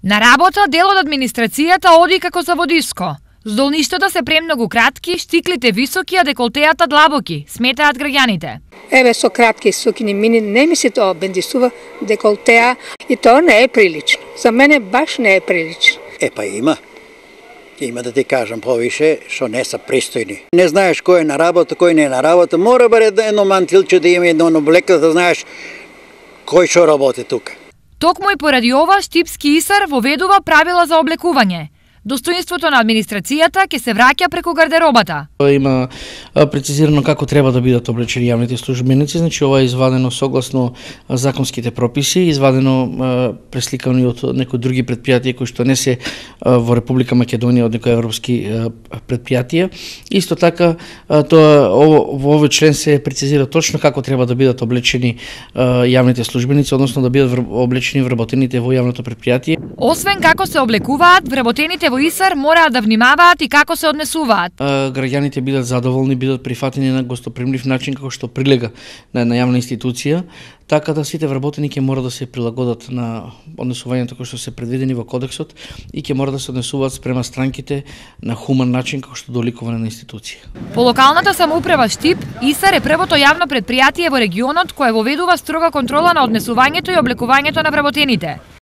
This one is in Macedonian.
На работа дел од администрацијата оди како за водиско. Здолништата се премногу кратки, штиклите високи, а деколтеата длабоки, сметаат граѓаните. Еве со кратки сукини мини не ми се тоа бендисува деколтеа и тоа не е прилично. За мене баш не е прилично. Па има. Има да ти кажам повише, што не са пристојни. Не знаеш кој е на работа, кој не е на работа. Мора баре едно мантилче да има едно облекле да знаеш кој што работи тука. Токму и поради ова Штипски ИСАР воведува правила за облекување. Достоинството на администрацијата ќе се враќа преку гардеробата. Има прецизирано како треба да бидат облечени јавните службеници, значи ова е извадено согласно законските прописи, извадено пресликано од некои други претпријатија кои што не се во Република Македонија од некои европски претпријатија. Исто така тоа во овој член се прецизира точно како треба да бидат облечени јавните службеници, односно да бидат облечени вработените во јавното претпријатие. Освен како се облекуваат, вработените во ИСАР мораат да внимаваат и како се однесуваат. Граѓаните бидат задоволни, бидат прифатени на гостопримлив начин како што прилега на една јавна институција, така да сите вработени ќе мора да се прилагодат на однесувањето кои што се предвидени во кодексот и ќе мора да се однесуваат спрема странките на хуман начин како што доликува на институција. По локалната самоуправа Штип, ИСАР е првото јавно претпријатие во регионот кое воведува строга контрола на однесувањето и облекувањето на вработените.